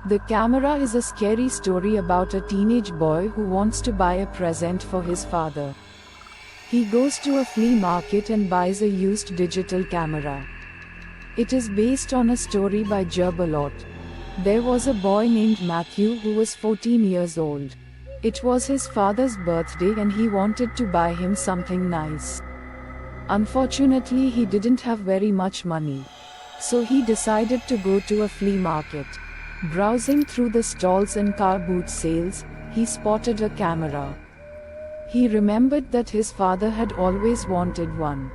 The Camera is a scary story about a teenage boy who wants to buy a present for his father. He goes to a flea market and buys a used digital camera. It is based on a story by Gerbalot. There was a boy named Matthew who was 14 years old. It was his father's birthday and he wanted to buy him something nice. Unfortunately, he didn't have very much money. So he decided to go to a flea market. Browsing through the stalls and car boot sales, he spotted a camera. He remembered that his father had always wanted one.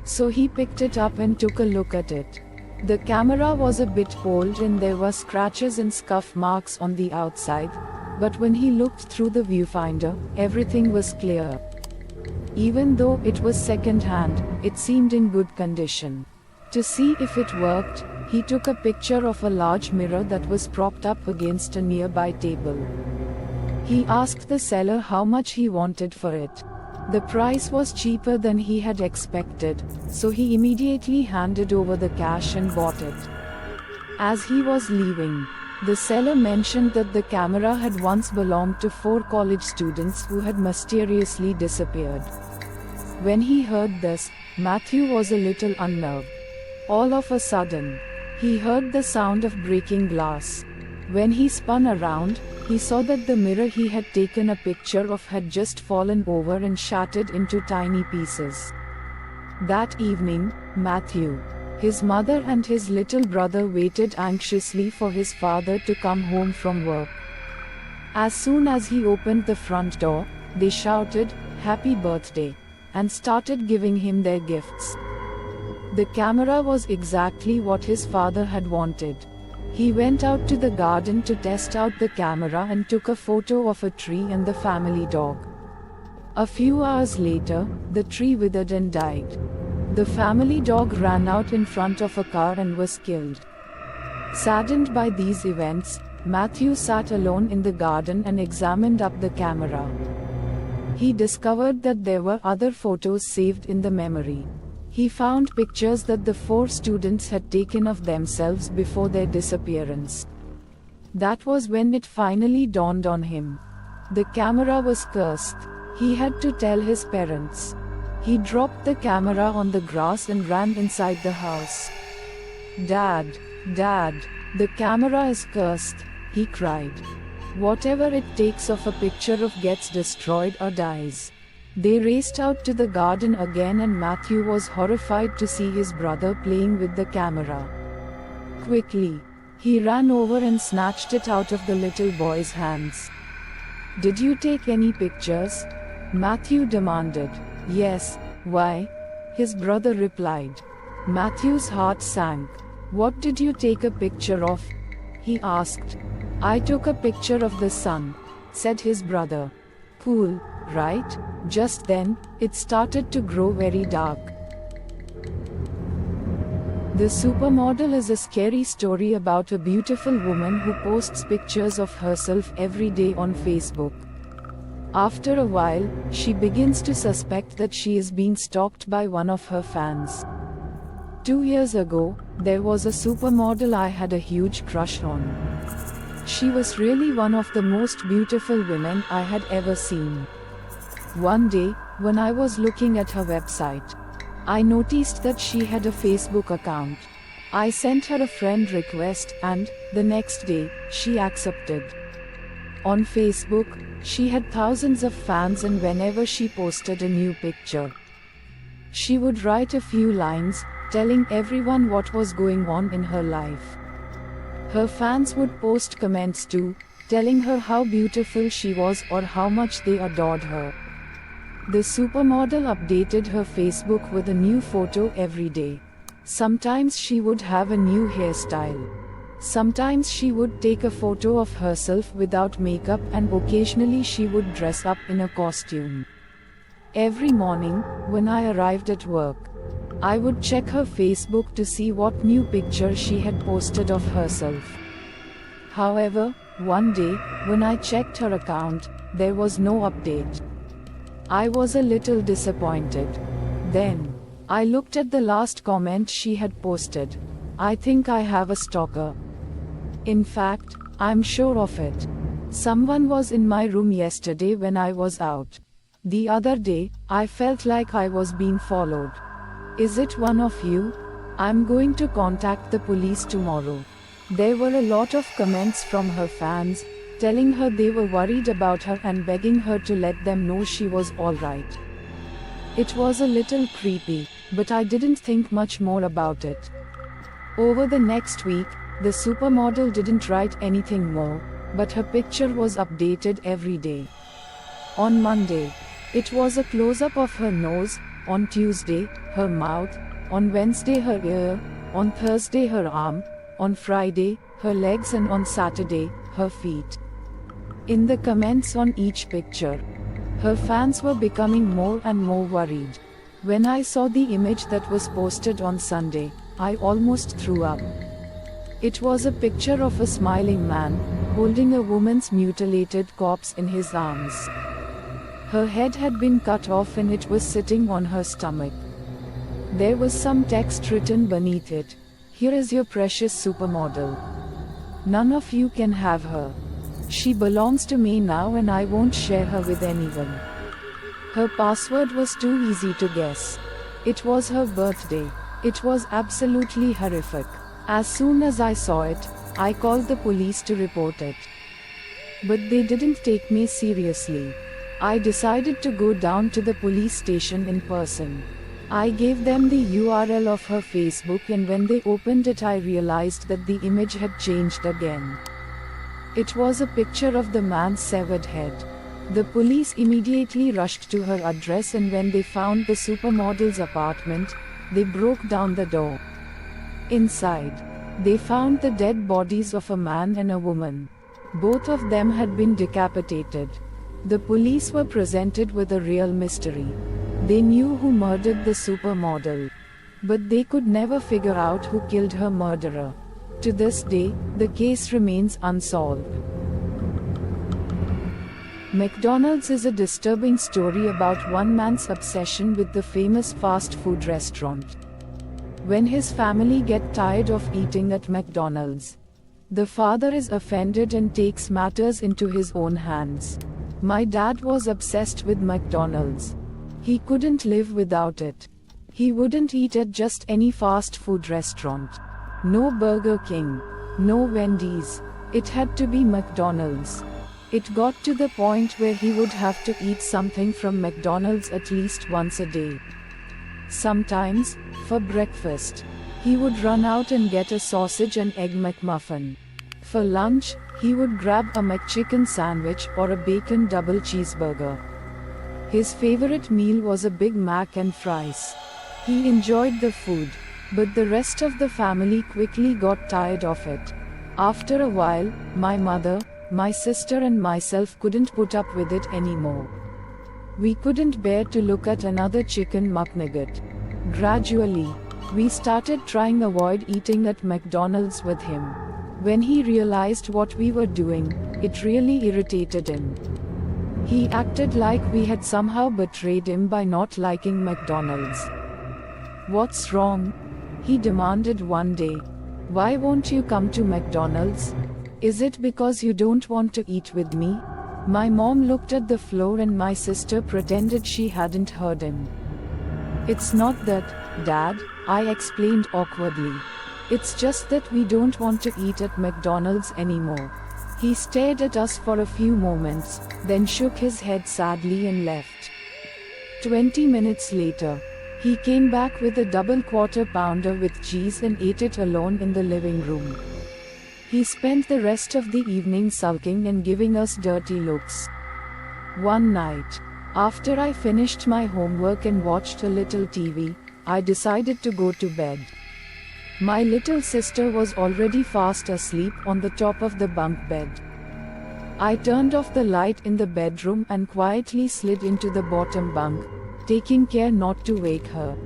So he picked it up and took a look at it. The camera was a bit old and there were scratches and scuff marks on the outside, but when he looked through the viewfinder, everything was clear. Even though it was second-hand, it seemed in good condition. To see if it worked, he took a picture of a large mirror that was propped up against a nearby table. He asked the seller how much he wanted for it. The price was cheaper than he had expected, so he immediately handed over the cash and bought it. As he was leaving, the seller mentioned that the camera had once belonged to 4 college students who had mysteriously disappeared. When he heard this, Matthew was a little unnerved. All of a sudden, he heard the sound of breaking glass. When he spun around, he saw that the mirror he had taken a picture of had just fallen over and shattered into tiny pieces. That evening, Matthew, his mother and his little brother waited anxiously for his father to come home from work. As soon as he opened the front door, they shouted, "Happy birthday," and started giving him their gifts. The camera was exactly what his father had wanted. He went out to the garden to test out the camera and took a photo of a tree and the family dog. A few hours later, the tree withered and died. The family dog ran out in front of a car and was killed. Saddened by these events, Matthew sat alone in the garden and examined the camera. He discovered that there were other photos saved in the memory. He found pictures that the 4 students had taken of themselves before their disappearance. That was when it finally dawned on him. The camera was cursed. He had to tell his parents. He dropped the camera on the grass and ran inside the house. "Dad, Dad, the camera is cursed," he cried. "Whatever it takes of a picture of gets destroyed or dies." They raced out to the garden again and Matthew was horrified to see his brother playing with the camera. Quickly, he ran over and snatched it out of the little boy's hands. "Did you take any pictures?" Matthew demanded. "Yes, why?" his brother replied. Matthew's heart sank. "What did you take a picture of?" he asked. "I took a picture of the sun," said his brother. "Cool, right?" Just then, it started to grow very dark. The Supermodel is a scary story about a beautiful woman who posts pictures of herself every day on Facebook. After a while, she begins to suspect that she is being stalked by one of her fans. 2 years ago, there was a supermodel I had a huge crush on. She was really one of the most beautiful women I had ever seen. One day, when I was looking at her website, I noticed that she had a Facebook account. I sent her a friend request and, the next day, she accepted. On Facebook, she had thousands of fans and whenever she posted a new picture, she would write a few lines, telling everyone what was going on in her life. Her fans would post comments too, telling her how beautiful she was or how much they adored her. The supermodel updated her Facebook with a new photo every day. Sometimes she would have a new hairstyle. Sometimes she would take a photo of herself without makeup and occasionally she would dress up in a costume. Every morning, when I arrived at work, I would check her Facebook to see what new picture she had posted of herself. However, one day, when I checked her account, there was no update. I was a little disappointed. Then, I looked at the last comment she had posted. "I think I have a stalker." In fact, I'm sure of it. Someone was in my room yesterday when I was out. The other day, I felt like I was being followed. Is it one of you? I'm going to contact the police tomorrow. There were a lot of comments from her fans, telling her they were worried about her and begging her to let them know she was alright. It was a little creepy, but I didn't think much more about it. Over the next week, the supermodel didn't write anything more, but her picture was updated every day. On Monday, it was a close-up of her nose, on Tuesday, her mouth, on Wednesday her ear, on Thursday her arm, on Friday, her legs, and on Saturday, her feet. In the comments on each picture, her fans were becoming more and more worried. When I saw the image that was posted on Sunday, I almost threw up. It was a picture of a smiling man, holding a woman's mutilated corpse in his arms. Her head had been cut off and it was sitting on her stomach. There was some text written beneath it. Here is your precious supermodel. None of you can have her. She belongs to me now and I won't share her with anyone. Her password was too easy to guess. It was her birthday. It was absolutely horrific. As soon as I saw it, I called the police to report it. But they didn't take me seriously. I decided to go down to the police station in person. I gave them the URL of her Facebook, and when they opened it I realized that the image had changed again. It was a picture of the man's severed head. The police immediately rushed to her address, and when they found the supermodel's apartment, they broke down the door. Inside, they found the dead bodies of a man and a woman. Both of them had been decapitated. The police were presented with a real mystery. They knew who murdered the supermodel, but they could never figure out who killed her murderer. To this day, the case remains unsolved. McDonald's is a disturbing story about one man's obsession with the famous fast food restaurant. When his family get tired of eating at McDonald's, the father is offended and takes matters into his own hands. My dad was obsessed with McDonald's. He couldn't live without it. He wouldn't eat at just any fast food restaurant. No Burger King, no Wendy's. It had to be McDonald's. It got to the point where he would have to eat something from McDonald's at least once a day. Sometimes, for breakfast, he would run out and get a sausage and egg McMuffin. For lunch, he would grab a McChicken sandwich or a bacon double cheeseburger. His favorite meal was a Big Mac and fries. He enjoyed the food, but the rest of the family quickly got tired of it. After a while, my mother, my sister and myself couldn't put up with it anymore. We couldn't bear to look at another chicken McNugget. Gradually, we started trying avoid eating at McDonald's with him. When he realized what we were doing, it really irritated him. He acted like we had somehow betrayed him by not liking McDonald's. What's wrong? He demanded one day. Why won't you come to McDonald's? Is it because you don't want to eat with me? My mom looked at the floor and my sister pretended she hadn't heard him. It's not that, Dad, I explained awkwardly. It's just that we don't want to eat at McDonald's anymore. He stared at us for a few moments, then shook his head sadly and left. 20 minutes later, he came back with a double quarter pounder with cheese and ate it alone in the living room. He spent the rest of the evening sulking and giving us dirty looks. One night, after I finished my homework and watched a little TV, I decided to go to bed. My little sister was already fast asleep on the top of the bunk bed. I turned off the light in the bedroom and quietly slid into the bottom bunk, taking care not to wake her.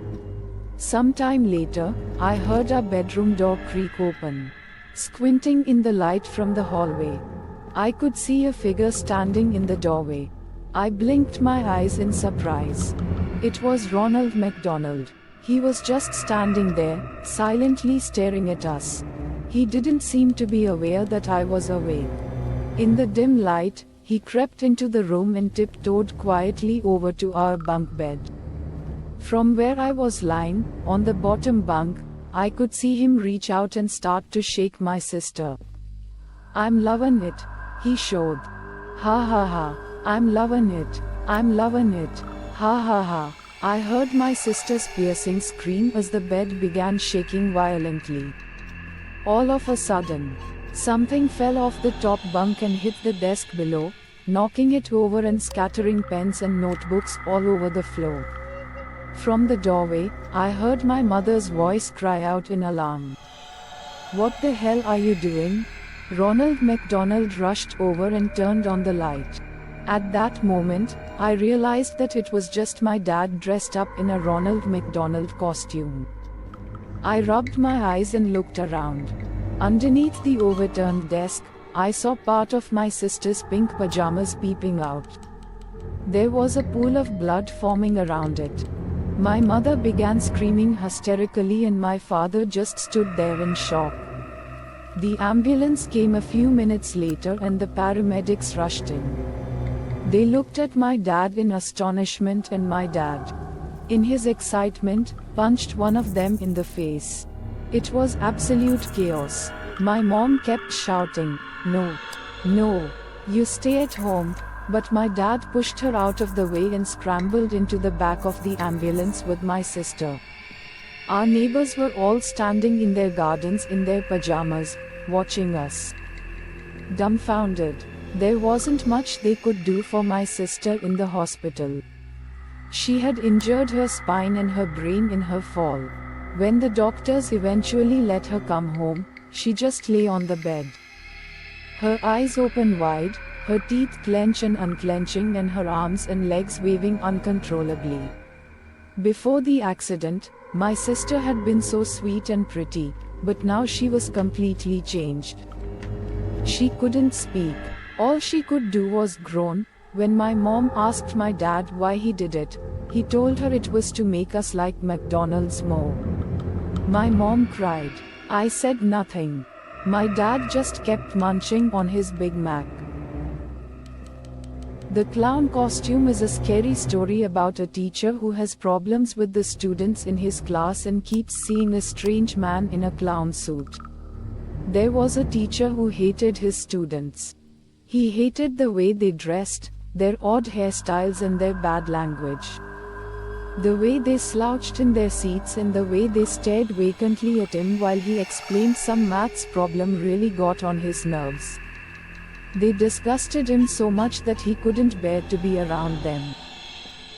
Sometime later, I heard our bedroom door creak open. Squinting in the light from the hallway, I could see a figure standing in the doorway. I blinked my eyes in surprise. It was Ronald McDonald. He was just standing there, silently staring at us. He didn't seem to be aware that I was awake. In the dim light, he crept into the room and tiptoed quietly over to our bunk bed. From where I was lying, on the bottom bunk, I could see him reach out and start to shake my sister. "I'm lovin' it," he showed. "Ha ha ha, I'm lovin' it, I'm lovin' it, ha ha ha." I heard my sister's piercing scream as the bed began shaking violently. All of a sudden, something fell off the top bunk and hit the desk below, knocking it over and scattering pens and notebooks all over the floor. From the doorway, I heard my mother's voice cry out in alarm. "What the hell are you doing?" Ronald McDonald rushed over and turned on the light. At that moment, I realized that it was just my dad dressed up in a Ronald McDonald costume. I rubbed my eyes and looked around. Underneath the overturned desk, I saw part of my sister's pink pajamas peeping out. There was a pool of blood forming around it. My mother began screaming hysterically and my father just stood there in shock. The ambulance came a few minutes later and the paramedics rushed in. They looked at my dad in astonishment and my dad, in his excitement, punched one of them in the face. It was absolute chaos. My mom kept shouting, "No, no, you stay at home," but my dad pushed her out of the way and scrambled into the back of the ambulance with my sister. Our neighbors were all standing in their gardens in their pajamas, watching us. Dumbfounded, there wasn't much they could do for my sister in the hospital. She had injured her spine and her brain in her fall. When the doctors eventually let her come home, she just lay on the bed. Her eyes open wide, her teeth clench and unclenching and her arms and legs waving uncontrollably. Before the accident, my sister had been so sweet and pretty, but now she was completely changed. She couldn't speak. All she could do was groan. When my mom asked my dad why he did it, he told her it was to make us like McDonald's more. My mom cried. I said nothing. My dad just kept munching on his Big Mac. The clown costume is a scary story about a teacher who has problems with the students in his class and keeps seeing a strange man in a clown suit. There was a teacher who hated his students. He hated the way they dressed, their odd hairstyles and their bad language. The way they slouched in their seats and the way they stared vacantly at him while he explained some maths problem really got on his nerves. They disgusted him so much that he couldn't bear to be around them.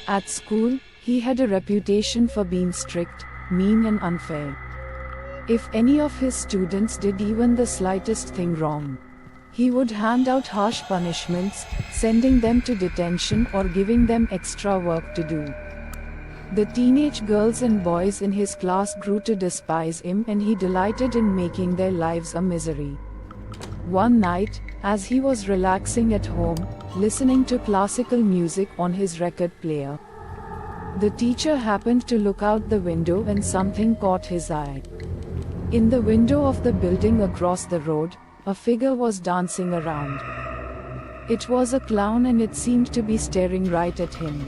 At school, he had a reputation for being strict, mean and unfair. If any of his students did even the slightest thing wrong, he would hand out harsh punishments, sending them to detention or giving them extra work to do. The teenage girls and boys in his class grew to despise him and he delighted in making their lives a misery. One night, as he was relaxing at home, listening to classical music on his record player, the teacher happened to look out the window and something caught his eye. In the window of the building across the road, a figure was dancing around. It was a clown and it seemed to be staring right at him.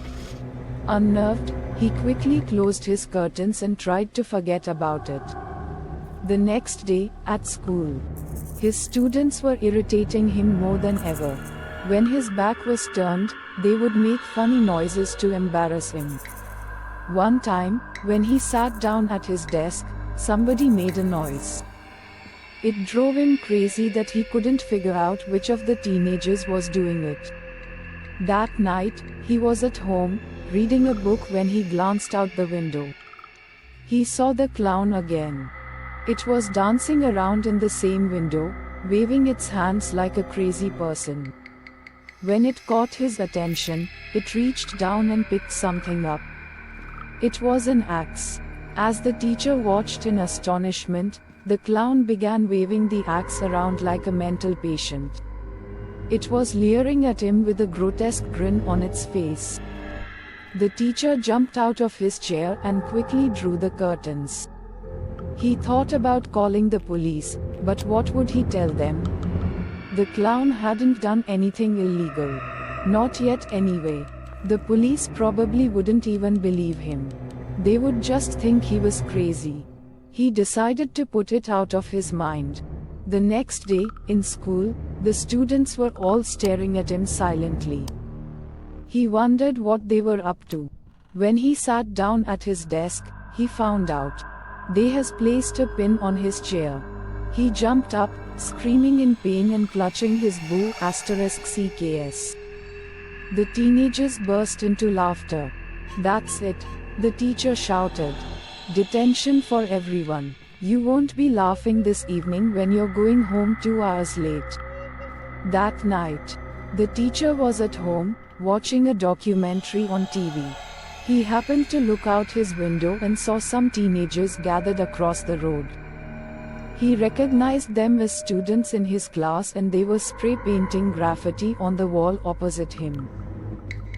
Unnerved, he quickly closed his curtains and tried to forget about it. The next day, at school, his students were irritating him more than ever. When his back was turned, they would make funny noises to embarrass him. One time, when he sat down at his desk, somebody made a noise. It drove him crazy that he couldn't figure out which of the teenagers was doing it. That night, he was at home, reading a book when he glanced out the window. He saw the clown again. It was dancing around in the same window, waving its hands like a crazy person. When it caught his attention, it reached down and picked something up. It was an axe. As the teacher watched in astonishment, the clown began waving the axe around like a mental patient. It was leering at him with a grotesque grin on its face. The teacher jumped out of his chair and quickly drew the curtains. He thought about calling the police, but what would he tell them? The clown hadn't done anything illegal. Not yet anyway. The police probably wouldn't even believe him. They would just think he was crazy. He decided to put it out of his mind. The next day, in school, the students were all staring at him silently. He wondered what they were up to. When he sat down at his desk, he found out. They has placed a pin on his chair. He jumped up, screaming in pain and clutching his boo*CKS. The teenagers burst into laughter. That's it, the teacher shouted. Detention for everyone. You won't be laughing this evening when you're going home 2 hours late. That night, the teacher was at home, watching a documentary on TV. He happened to look out his window and saw some teenagers gathered across the road. He recognized them as students in his class and they were spray painting graffiti on the wall opposite him.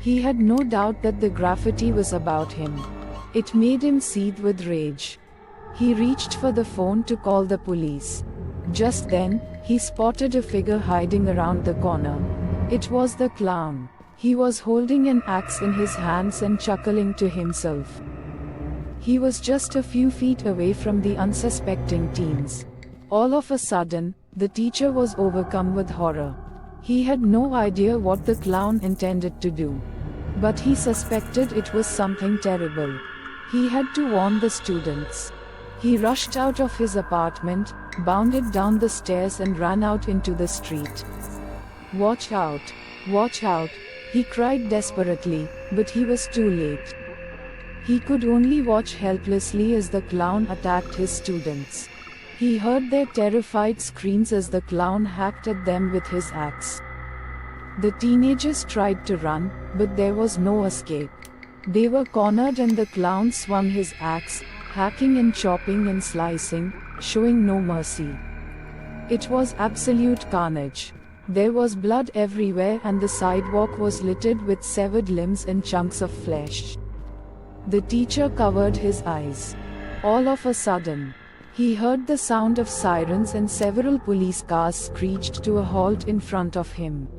He had no doubt that the graffiti was about him. It made him seethe with rage. He reached for the phone to call the police. Just then, he spotted a figure hiding around the corner. It was the clown. He was holding an axe in his hands and chuckling to himself. He was just a few feet away from the unsuspecting teens. All of a sudden, the teacher was overcome with horror. He had no idea what the clown intended to do. But he suspected it was something terrible. He had to warn the students. He rushed out of his apartment, bounded down the stairs and ran out into the street. "Watch out! Watch out!" he cried desperately, but he was too late. He could only watch helplessly as the clown attacked his students. He heard their terrified screams as the clown hacked at them with his axe. The teenagers tried to run, but there was no escape. They were cornered and the clown swung his axe, hacking and chopping and slicing, showing no mercy. It was absolute carnage. There was blood everywhere and the sidewalk was littered with severed limbs and chunks of flesh. The teacher covered his eyes. All of a sudden, he heard the sound of sirens and several police cars screeched to a halt in front of him.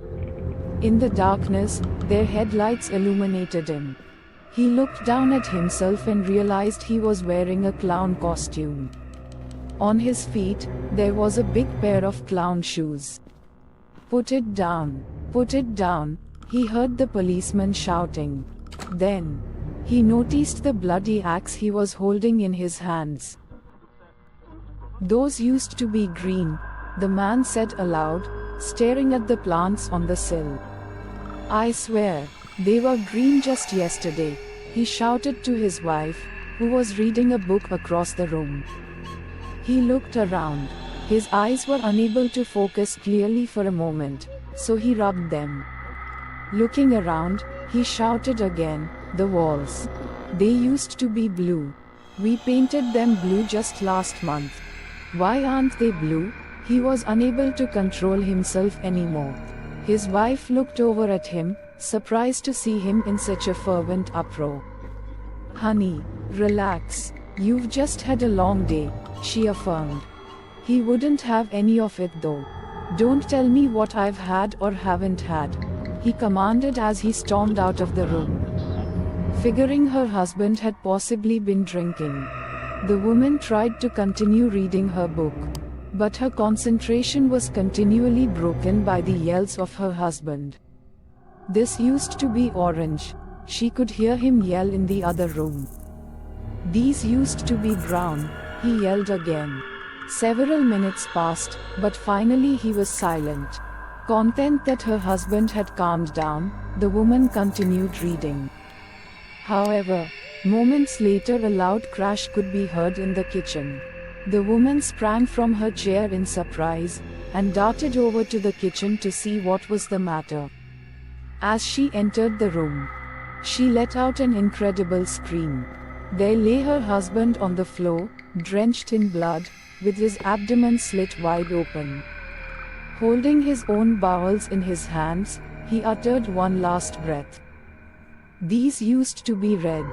In the darkness, their headlights illuminated him. He looked down at himself and realized he was wearing a clown costume. On his feet, there was a big pair of clown shoes. "Put it down! Put it down!" he heard the policeman shouting. Then, he noticed the bloody axe he was holding in his hands. "Those used to be green," the man said aloud, staring at the plants on the sill. "I swear, they were green just yesterday," he shouted to his wife, who was reading a book across the room. He looked around. His eyes were unable to focus clearly for a moment, so he rubbed them. Looking around, he shouted again, "The walls. They used to be blue. We painted them blue just last month. Why aren't they blue?" He was unable to control himself anymore. His wife looked over at him, surprised to see him in such a fervent uproar. "Honey, relax. You've just had a long day," she affirmed. "He wouldn't have any of it though. Don't tell me what I've had or haven't had," he commanded as he stormed out of the room. Figuring her husband had possibly been drinking, the woman tried to continue reading her book. But her concentration was continually broken by the yells of her husband. "This used to be orange," she could hear him yell in the other room. "These used to be brown," he yelled again. Several minutes passed, but finally he was silent. Content that her husband had calmed down, the woman continued reading. However, moments later a loud crash could be heard in the kitchen. The woman sprang from her chair in surprise, and darted over to the kitchen to see what was the matter. As she entered the room, she let out an incredible scream. There lay her husband on the floor, drenched in blood, with his abdomen slit wide open. Holding his own bowels in his hands, he uttered one last breath. "These used to be red."